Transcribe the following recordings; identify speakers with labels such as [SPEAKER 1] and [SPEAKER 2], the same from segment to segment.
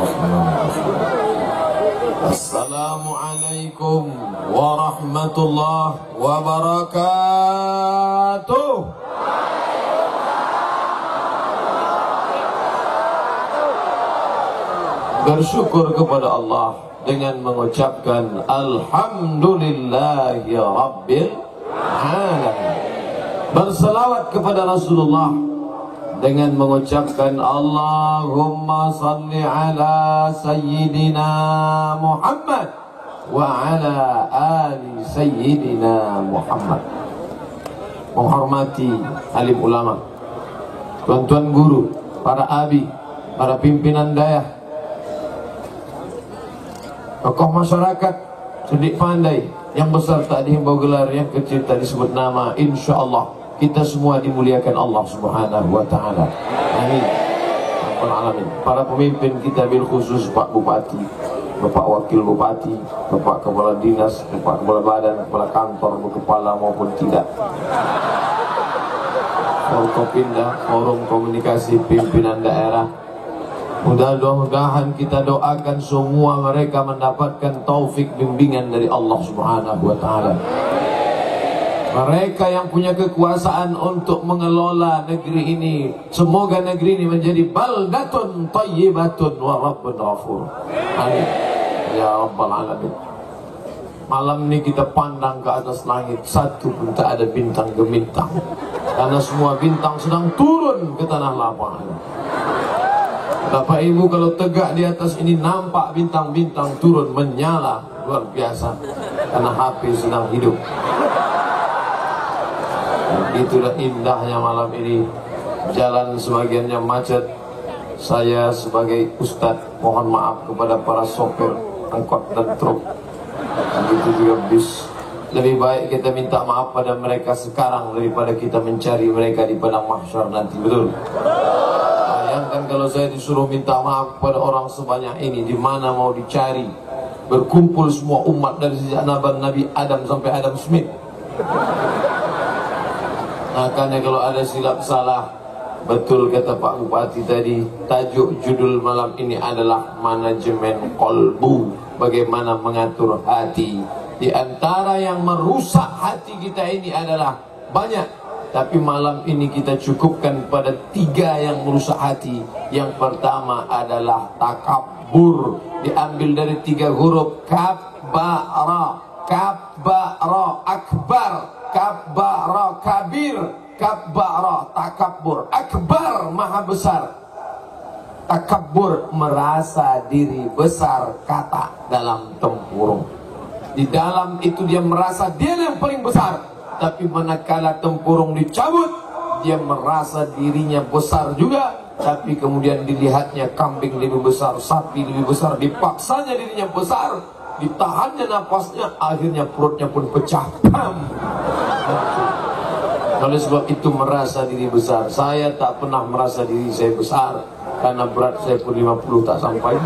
[SPEAKER 1] Bismillahirrahmanirrahim. Assalamualaikum warahmatullahi wabarakatuh. Bersyukur kepada Allah dengan mengucapkan Alhamdulillahi Rabbil Alamin. Berselawat kepada Rasulullah dengan mengucapkan Allahumma salli ala Sayyidina Muhammad wa ala ali Sayyidina Muhammad. Menghormati alim ulama, tuan-tuan guru, para abi, para pimpinan dayah, tokoh masyarakat, cerdik pandai, yang besar tak dihimbau gelar, yang kecil tak disebut nama. Insya Allah kita semua dimuliakan Allah Subhanahu wa Ta'ala. Amin. Alamin. Para pemimpin kita bil khusus Pak Bupati, Bapak Wakil Bupati, Bapak Kepala Dinas, Bapak Kepala Badan, Kepala Kantor, Kepala maupun tidak, Forkopimda, Forum Komunikasi Pimpinan Daerah. Mudah-mudahan kita doakan semua mereka mendapatkan taufik bimbingan dari Allah Subhanahu wa Ta'ala. Mereka yang punya kekuasaan untuk mengelola negeri ini, semoga negeri ini menjadi baldatun thayyibatun wa rabbun ghafur. Amin ya rabbal alamin. Malam ini kita pandang ke atas langit, satu pun tak ada bintang gemintang, karena semua bintang sedang turun ke tanah lapang. Bapak Ibu, kalau tegak di atas ini nampak bintang-bintang turun menyala luar biasa, karena HP sedang hidup. Itulah indahnya malam ini. Jalan sebagiannya macet. Saya sebagai ustadz mohon maaf kepada para sopir angkot dan truk, begitu juga bis. Lebih baik kita minta maaf pada mereka sekarang daripada kita mencari mereka di padang mahsyar nanti. Betul? Bayangkan kalau saya disuruh minta maaf kepada orang sebanyak ini, di mana mau dicari? Berkumpul semua umat dari sejak Nabi Adam sampai Adam Smith. Makanya kalau ada silap salah, betul kata Pak Bupati tadi, tajuk judul malam ini adalah manajemen kolbu, bagaimana mengatur hati. Di antara yang merusak hati kita ini adalah banyak, tapi malam ini kita cukupkan pada 3 yang merusak hati. Yang pertama adalah takabur, diambil dari 3 huruf kabbara, kabbara, akbar, kabbara, kabir, kabbara, takabur. Akbar, maha besar. Takabur, merasa diri besar, kata dalam tempurung. Di dalam itu dia merasa dia yang paling besar, tapi manakala tempurung dicabut, dia merasa dirinya besar juga, tapi kemudian dilihatnya kambing lebih besar, sapi lebih besar, dipaksanya dirinya besar, ditahannya napasnya, akhirnya perutnya pun pecah. Oleh sebab itu merasa diri besar. Saya tak pernah merasa diri saya besar, karena berat saya pun 50 tak sampai.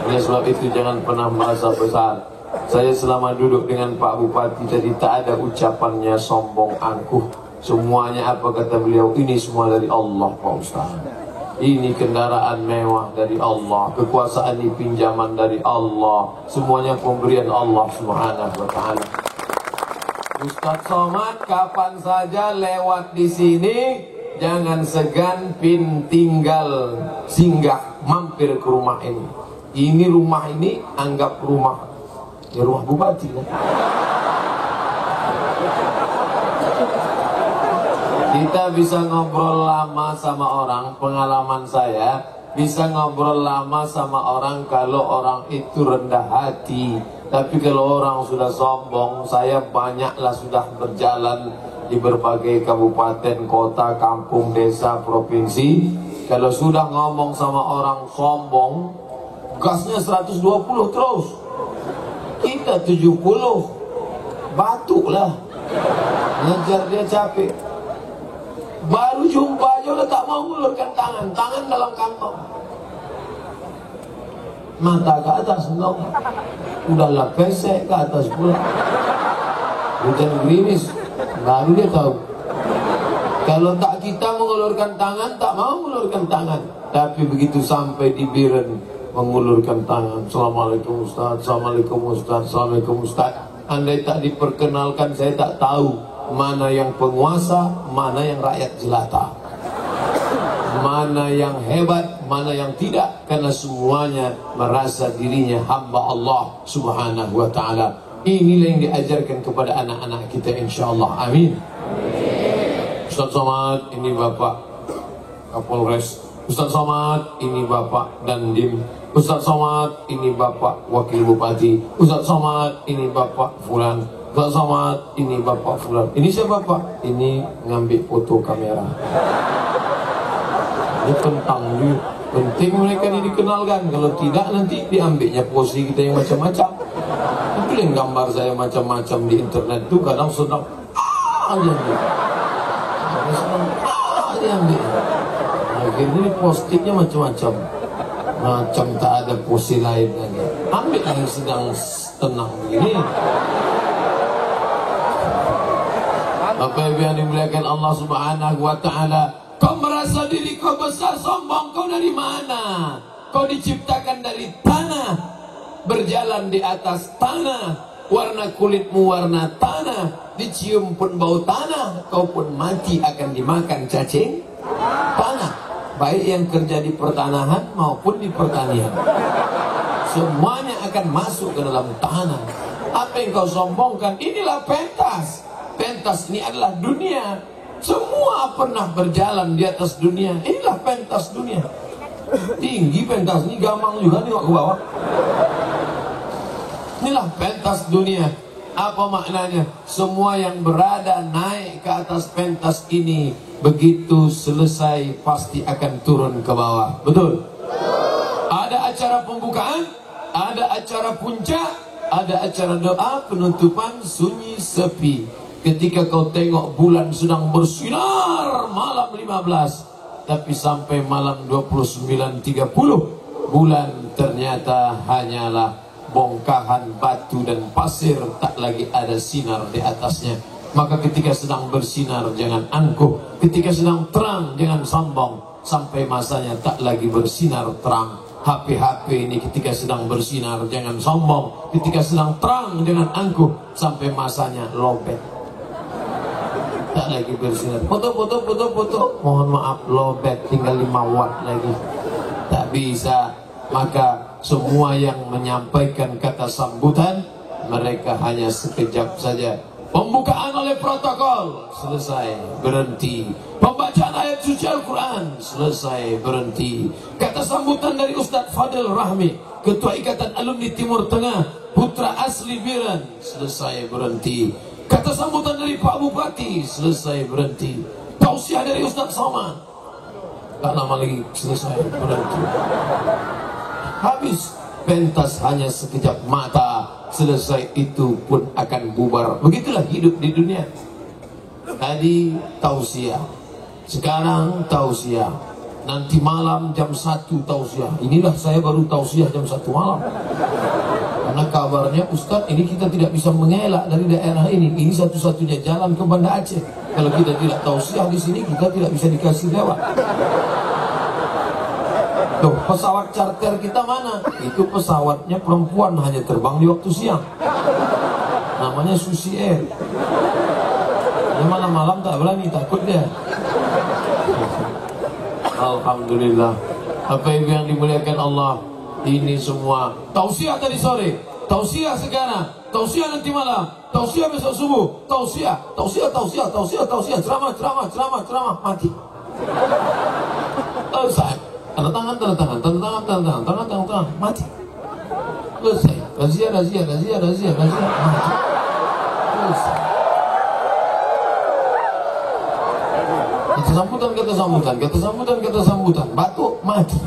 [SPEAKER 1] Oleh sebab itu jangan pernah merasa besar. Saya selama duduk dengan Pak Bupati tadi tak ada ucapannya sombong angkuh. Semuanya apa kata beliau, ini semua dari Allah Pak Ustaz. Ini kendaraan mewah dari Allah, kekuasaan ini pinjaman dari Allah, semuanya pemberian Allah Subhanahu wa Ta'ala. Ustaz Somad kapan saja lewat di sini, jangan segan tinggal singgah mampir ke rumah ini. Ini rumah ini anggap rumah, ya rumah Bupati kan? Kita bisa ngobrol lama sama orang, pengalaman saya bisa ngobrol lama sama orang kalau orang itu rendah hati. Tapi kalau orang sudah sombong, saya banyaklah sudah berjalan di berbagai kabupaten, kota, kampung, desa, provinsi. Kalau sudah ngomong sama orang sombong, gasnya 120 terus, kita 70, batuklah, ngejar dia capek. Baru jumpa aja udah tak mau ngulurkan tangan, tangan dalam kantong, mata ke atas dong, udahlah pesek ke atas pula, hujan gerimis, baru dia tahu. Kalau tak kita mengulurkan tangan, tak mau mengulurkan tangan. Tapi begitu sampai di biren, mengulurkan tangan. Assalamualaikum Ustaz, Assalamualaikum Ustaz, Assalamualaikum Ustaz. Andai tak diperkenalkan, saya tak tahu mana yang penguasa, mana yang rakyat jelata, mana yang hebat, mana yang tidak. Karena semuanya merasa dirinya hamba Allah subhanahu wa ta'ala. Inilah yang diajarkan kepada anak-anak kita, insyaAllah. Amin. Ustaz Somad, ini Bapak Kapolres. Ustaz Somad, ini Bapak Dandim. Ustaz Somad, ini Bapak Wakil Bupati. Ustaz Somad, ini Bapak Fulan. Ustaz Somad, ini Bapak Fulan. Ini siapa Bapak? Ini ngambil foto kamera. Ini tentang dia. Penting mereka ini dikenalkan. Kalau tidak nanti diambilnya posisi kita yang macam-macam. Itu yang gambar saya macam-macam di internet itu kadang sedang aja dia. Sedang aja dia. Akhirnya postingnya macam-macam. Macam tak ada posisi lain lagi. Ambil yang sedang tenang begini. Apa yang dimuliakan Allah subhanahu wa ta'ala. Kau merasa diri kau besar, sombong. Kau dari mana? Kau diciptakan dari tanah, berjalan di atas tanah, warna kulitmu warna tanah, dicium pun bau tanah. Kau pun mati akan dimakan cacing tanah. Baik yang kerja di pertanahan maupun di pertanian, semuanya akan masuk ke dalam tanah. Apa yang kau sombongkan? Inilah pentas. Pentas ini adalah dunia. Semua pernah berjalan di atas dunia. Inilah pentas dunia. Tinggi pentas ini, gampang juga nih ke bawah. Inilah pentas dunia. Apa maknanya? Semua yang berada naik ke atas pentas ini, begitu selesai pasti akan turun ke bawah. Betul? Ada acara pembukaan, ada acara puncak, ada acara doa penutupan, sunyi sepi. Ketika kau tengok bulan sedang bersinar malam 15, tapi sampai malam 29.30 bulan ternyata hanyalah bongkahan batu dan pasir, tak lagi ada sinar di atasnya. Maka ketika sedang bersinar jangan angkuh, ketika sedang terang jangan sombong. Sampai masanya tak lagi bersinar terang. HP ini ketika sedang bersinar jangan sombong, ketika sedang terang jangan angkuh. Sampai masanya lobet, tak lagi bersinar. Foto, mohon maaf lobet, tinggal 5 watt lagi. Tak bisa. Maka semua yang menyampaikan kata sambutan, mereka hanya sekejap saja. Pembukaan oleh protokol, selesai, berhenti. Pembacaan ayat suci Al-Quran, selesai, berhenti. Kata sambutan dari Ustadz Fadil Rahmi, Ketua Ikatan Alumni Timur Tengah, putra asli Biren, selesai, berhenti. Kata sambutan dari Pak Bupati, selesai, berhenti. Tausiah dari Ustadz Somad, tak lama lagi, selesai, berhenti. Habis. Pentas hanya sekejap mata, selesai itu pun akan bubar. Begitulah hidup di dunia. Tadi tausiah, sekarang tausiah, nanti malam jam 1 tausiah. Inilah saya baru tausiah jam 1 malam. Karena kabarnya Ustadz ini kita tidak bisa mengelak dari daerah ini. Ini satu-satunya jalan ke Banda Aceh. Kalau kita tidak tausiah di sini, kita tidak bisa dikasih lewat. Tuh, pesawat charter kita mana? Itu pesawatnya perempuan, hanya terbang di waktu siang. Namanya Susi Air. Dia malam-malam tak berani, takut dia. Alhamdulillah. Apa yang dimuliakan Allah, ini semua tausiah tadi sore, tausiah sekarang, tausiah nanti malam, tausiah besok subuh, tausiah, ceramah, mati. Selesai. Tanda tangan, mati. Selesai. Razia, mati. Selesai. Kata sambutan, batuk, mati.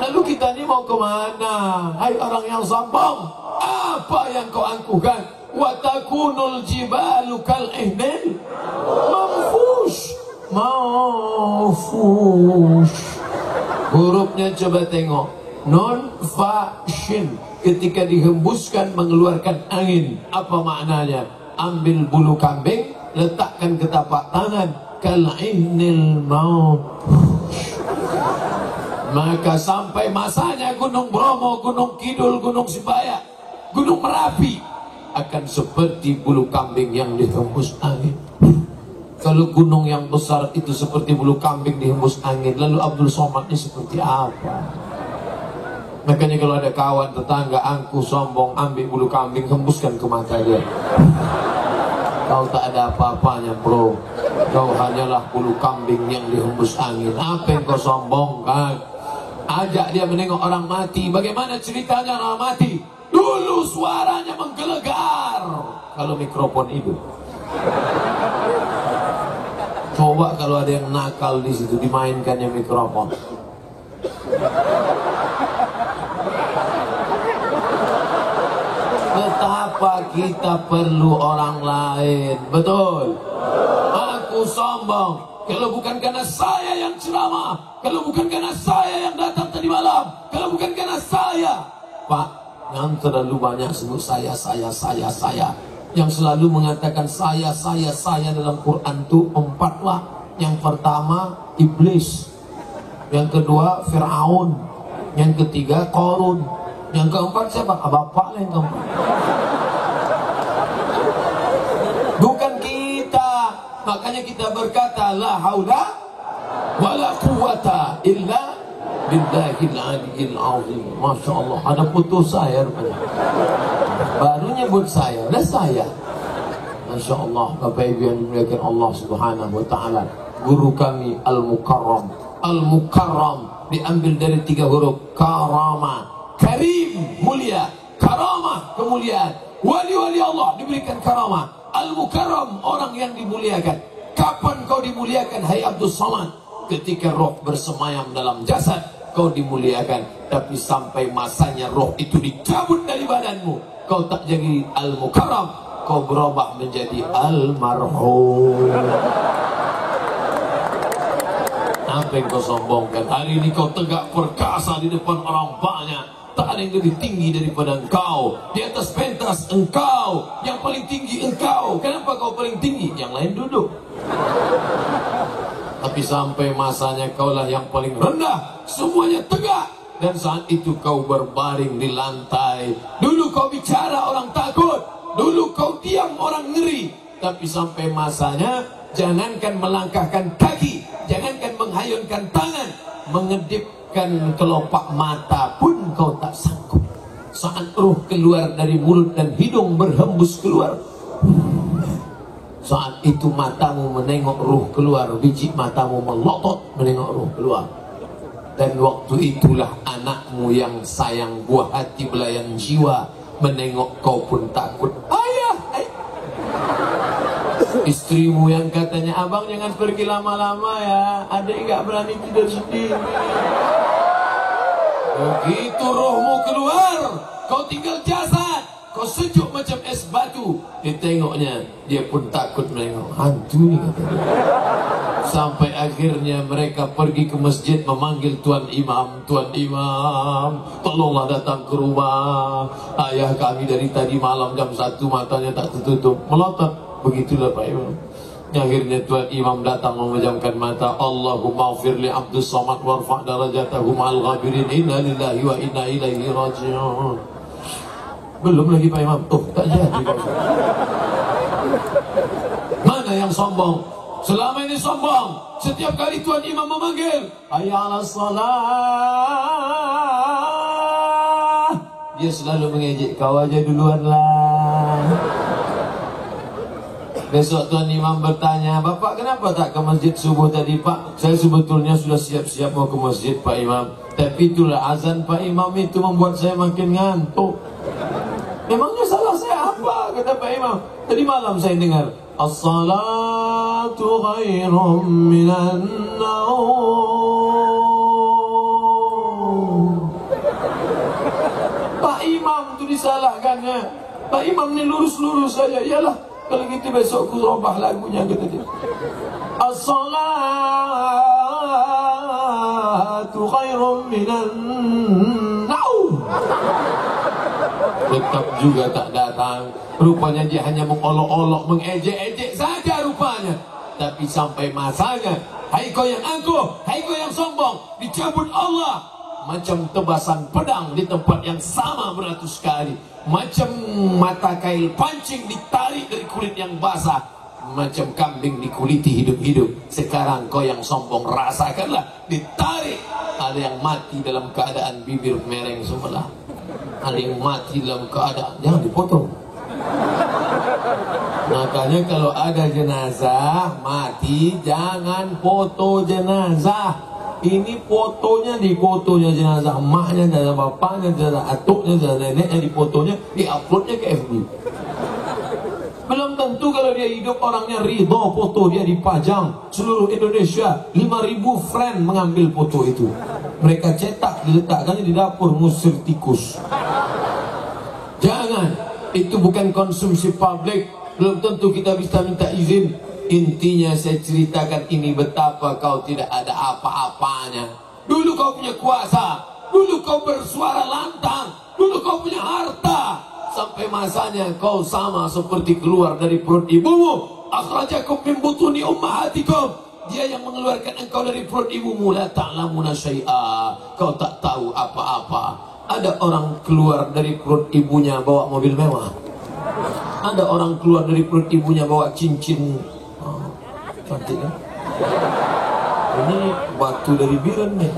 [SPEAKER 1] Lalu kita ini mau kemana? Hai orang yang sombong, apa yang kau angkuhkan? Wa takunul jibalu kal ihnil manfush. Hurufnya coba tengok, non fa shin. Ketika dihembuskan mengeluarkan angin, apa maknanya? Ambil bulu kambing, letakkan ke tapak tangan, kal'inil maut. Maka sampai masanya Gunung Bromo, Gunung Kidul, Gunung Simbaya, Gunung Merapi akan seperti bulu kambing yang dihembus angin. Kalau gunung yang besar itu seperti bulu kambing dihembus angin, lalu Abdul Somad ini seperti apa? Makanya kalau ada kawan tetangga angkuh sombong, ambil bulu kambing hembuskan ke mata dia. Kau tak ada apa-apanya bro, kau hanyalah bulu kambing yang dihembus angin. Apa yang kau sombongkan? Ajak dia menengok orang mati. Bagaimana ceritanya orang mati? Dulu suaranya menggelegar. Kalau mikrofon hidup. Coba kalau ada yang nakal di situ, dimainkannya mikrofon. Betapa kita perlu orang lain. Betul. Aku sombong kalau bukan karena saya yang ceramah, kalau bukan karena saya yang datang tadi malam, kalau bukan karena saya. Pak, yang terlalu banyak sebut saya. Yang selalu mengatakan saya dalam Quran itu 4 lah. Yang pertama iblis, yang kedua Fir'aun, yang ketiga Qarun, yang keempat siapa? Bapak lah yang keempat. Bukan kita. Makanya kita berkata la haula wala quwata illa billahil aliyyil azim. Masya Allah, ada putus saya rupanya. Baru nyebut saya, dah saya. Masya Allah, Bapak Ibu yang dimuliakan Allah Subhanahu wa ta'ala. Guru kami Al-Mukarram. Al-Mukarram diambil dari 3 huruf. Karama, karim, mulia. Karamah, kemuliaan. Wali-wali Allah diberikan karamah. Al-Mukarram, orang yang dimuliakan. Kapan kau dimuliakan, hai Abdul Somad? Ketika roh bersemayam dalam jasad, kau dimuliakan. Tapi sampai masanya roh itu dicabut dari badanmu, kau tak jadi Al-Mukarram, kau berubah menjadi Al-Marhum. Apa yang kau sombongkan? Hari ini kau tegak perkasa di depan orang banyak. Tak ada yang lebih tinggi daripada engkau. Di atas pentas engkau, yang paling tinggi engkau. Kenapa kau paling tinggi? Yang lain duduk. Tapi sampai masanya kaulah yang paling rendah, semuanya tegak. Dan saat itu kau berbaring di lantai. Dulu kau bicara orang takut, dulu kau diam orang ngeri. Tapi sampai masanya, jangankan melangkahkan kaki, jangankan menghayunkan tangan, mengedipkan kelopak mata pun kau tak sanggup. Saat ruh keluar dari mulut dan hidung berhembus keluar, saat itu matamu menengok ruh keluar, biji matamu melotot menengok ruh keluar. Dan waktu itulah anakmu yang sayang, buah hati belayan jiwa, menengok kau pun takut. Ayah, istrimu yang katanya, abang jangan pergi lama-lama ya, adik gak berani tidur sendiri. Begitu rohmu keluar, kau tinggal jasad, kau sejuk macam es batu. Ditengoknya, dia pun takut menengok hantu ni katanya. Sampai akhirnya mereka pergi ke masjid memanggil Tuan Imam. Tuan Imam, tolonglah datang ke rumah. Ayah kami dari tadi malam jam 1 matanya tak tertutup, melotot. Begitulah Pak Imam. Akhirnya Tuan Imam datang memejamkan mata. Allahumma ghfir li Abdus Somad warfa' darajatahu ma'al ghabirin. Inna lillahi wa inna ilaihi raji'un. Belum lagi Pak Imam. Oh, tak jadi. Mana yang sombong? Selama ini sombong. Setiap kali Tuan Imam memanggil, hayya 'alas shalah, dia selalu mengejek, kau aja duluan lah. Besok Tuan Imam bertanya, Bapak kenapa tak ke masjid subuh tadi Pak? Saya sebetulnya sudah siap-siap mau ke masjid Pak Imam, tapi itulah azan Pak Imam itu membuat saya makin ngantuk. Memangnya salah saya apa? Kata Pak Imam. Tadi malam saya dengar, as-salatu khairum minan naum. Pak Imam itu disalahkannya. Pak Imam ini lurus-lurus saja. Iyalah, kalau gitu besok aku robah lagunya, kata dia. As-salatu khairum minan naum. Tetap juga tak datang. Rupanya dia hanya mengolok-olok, mengejek-ejek saja rupanya. Tapi sampai masanya, hai kau yang angkuh, hai kau yang sombong, dicabut Allah macam tebasan pedang di tempat yang sama beratus kali, macam mata kail pancing ditarik dari kulit yang basah, macam kambing dikuliti hidup-hidup. Sekarang kau yang sombong rasakanlah, ditarik. Ada yang mati dalam keadaan bibir mereng sebelah, ada yang mati dalam keadaan, jangan dipotong. Makanya kalau ada jenazah mati, jangan foto jenazah. Ini fotonya, di fotonya jenazah emaknya, jenazah bapaknya, jenazah atuknya, jenazah neneknya, di fotonya, di uploadnya ke FB. Belum tentu kalau dia hidup orangnya ridho foto dia dipajang. Seluruh Indonesia 5.000 friend mengambil foto itu. Mereka cetak, diletakkannya di dapur, ngusir tikus. Jangan, itu bukan konsumsi publik. Belum tentu kita bisa minta izin. Intinya saya ceritakan ini betapa kau tidak ada apa-apanya. Dulu kau punya kuasa, dulu kau bersuara lantang, dulu kau punya harta. Sampai masanya kau sama seperti keluar dari perut ibumu. Akhrajakum min butuni ummahatikum. Dia yang mengeluarkan engkau dari perut ibumu. La ta'lamuna syai'a. Kau tak tahu apa-apa. Ada orang keluar dari perut ibunya bawa mobil mewah. Ada orang keluar dari perut ibunya bawa cincin. Oh, cantik kan? Ini batu dari Biren nih.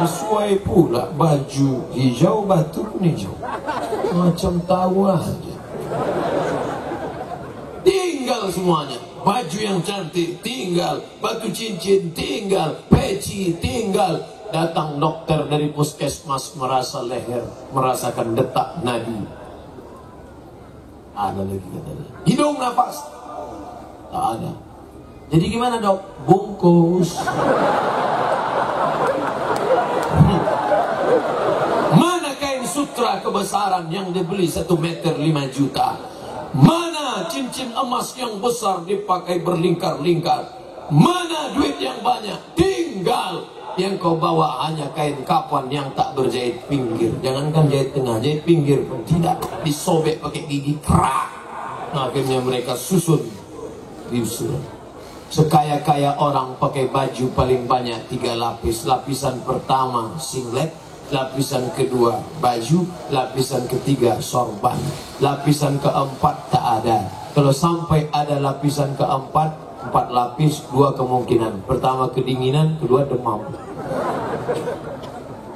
[SPEAKER 1] Sesuai pula baju hijau, batu pun hijau. Macam tahu aja. Tinggal semuanya. Baju yang cantik tinggal, batu cincin tinggal, peci tinggal. Datang dokter dari puskesmas merasa leher, merasakan detak nadi. Ada lagi katanya. Hidung nafas. Tak ada. Jadi gimana dok? Bungkus. Mana kain sutra kebesaran yang dibeli 1 meter 5 juta? Mana cincin emas yang besar dipakai berlingkar-lingkar? Mana duit yang banyak? Tinggal yang kau bawa hanya kain kapan yang tak berjahit pinggir. Jangankan jahit tengah, jahit pinggir pun tidak. Disobek pakai gigi kerak. Akhirnya mereka susun. Diusul. Sekaya-kaya orang pakai baju paling banyak 3 lapis. Lapisan pertama singlet, lapisan kedua baju, lapisan ketiga sorban, lapisan keempat tak ada. Kalau sampai ada lapisan keempat, 4 lapis, 2 kemungkinan. Pertama kedinginan, kedua demam.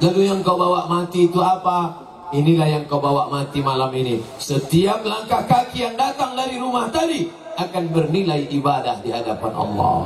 [SPEAKER 1] Lalu yang kau bawa mati itu apa? Inilah yang kau bawa mati malam ini. Setiap langkah kaki yang datang dari rumah tadi akan bernilai ibadah di hadapan Allah.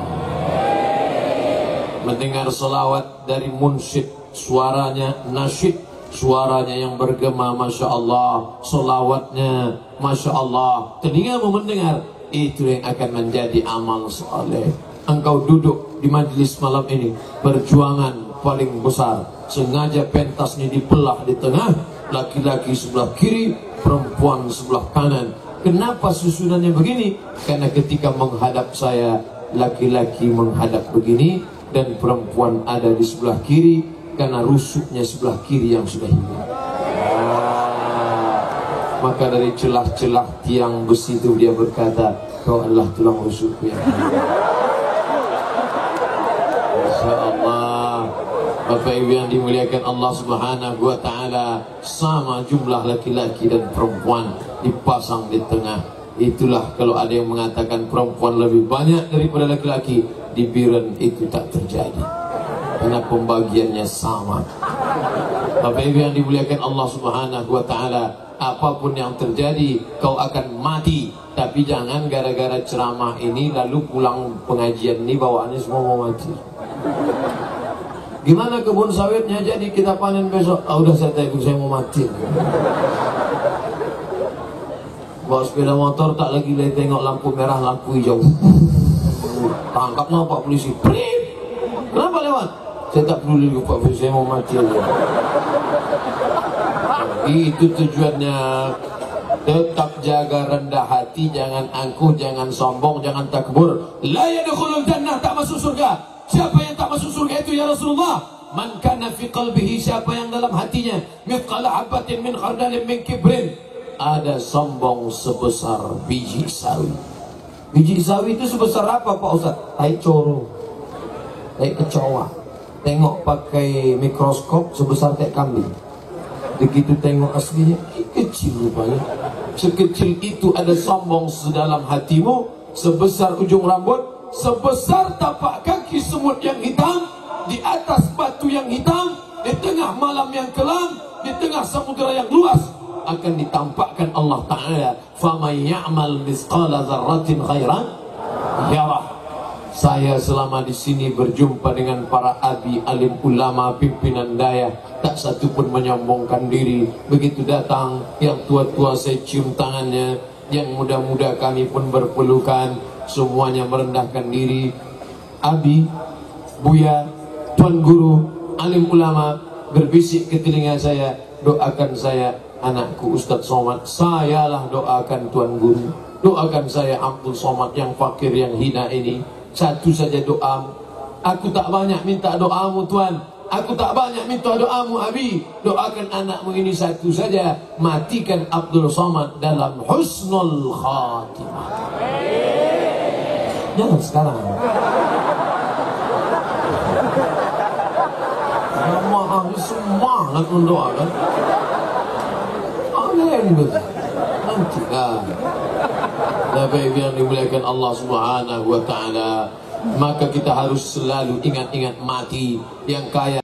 [SPEAKER 1] Mendengar selawat dari munsyid, suaranya nasyid, suaranya yang bergema, Masya Allah, selawatnya Masya Allah, telingamu mendengar, itu yang akan menjadi amal soleh. Engkau duduk di majlis malam ini, perjuangan paling besar. Sengaja pentasnya dibelah di tengah, laki-laki sebelah kiri, perempuan sebelah kanan. Kenapa susunannya begini? Karena ketika menghadap saya, laki-laki menghadap begini dan perempuan ada di sebelah kiri, karena rusuknya sebelah kiri yang sudah hilang. Maka dari celah-celah tiang besi itu dia berkata, kau adalah tulang rusukku yang hilang. Masya Allah. Bapak Ibu yang dimuliakan Allah Subhanahu wa Ta'ala, sama jumlah laki-laki dan perempuan dipasang di tengah. Itulah kalau ada yang mengatakan perempuan lebih banyak daripada laki-laki, di Biren itu tak terjadi karena pembagiannya sama. Bapak Ibu yang dimuliakan Allah Subhanahu wa Ta'ala, apapun yang terjadi kau akan mati. Tapi jangan gara-gara ceramah ini lalu pulang pengajian ini bawaannya semua mau mati. Gimana kebun sawitnya jadi kita panen besok? Ah udah saya mau mati. Bawa sepeda motor tak lagi tengok lampu merah, lampu hijau. Tangkap no Pak Polisi. Prip. Kenapa lewat? Saya tak peduli Pak Polisi, saya mau mati aja. Itu tujuannya. Tetap jaga rendah hati, jangan angkuh, jangan sombong, jangan takbur. La yadkhulul jannah, tak masuk surga. Siapa yang tak masuk surga itu ya Rasulullah? Man kana fi qalbihi, siapa yang dalam hatinya mithqala habatin min khardalin min kibrin, ada sombong sebesar biji sawi. Biji sawi itu sebesar apa Pak Ustaz? Tai coro, tai kecoa. Tengok pakai mikroskop sebesar tai kambing. Begitu tengok aslinya, kecil rupanya. Sekecil itu ada sombong sedalam hatimu, sebesar ujung rambut, sebesar tapak kaki semut yang hitam, di atas batu yang hitam, di tengah malam yang kelam, di tengah samudera yang luas, akan ditampakkan Allah Ta'ala. فَمَنْ يَعْمَلْ مِثْقَالَ ذَرَّةٍ خَيْرًا يَرَهُ. Saya selama di sini berjumpa dengan para abi, alim, ulama, pimpinan daya, tak satu pun menyombongkan diri. Begitu datang yang tua-tua saya cium tangannya, yang muda-muda kami pun berpelukan, semuanya merendahkan diri. Abi, buya, tuan guru, alim ulama berbisik ke telinga saya, doakan saya anakku Ustadz Somad. Sayalah doakan tuan guru, doakan saya Abdul Somad yang fakir, yang hina ini. Satu saja doa. Aku tak banyak minta doamu Tuhan, aku tak banyak minta doamu Abi. Doakan anakmu ini satu saja, matikan Abdul Somad dalam husnul khatimah. Jangan sekarang. Jamaah semangat mendoakan. Nanti lah. Baik yang dimuliakan Allah Subhanahu wa Ta'ala, maka kita harus selalu ingat-ingat mati. Yang kaya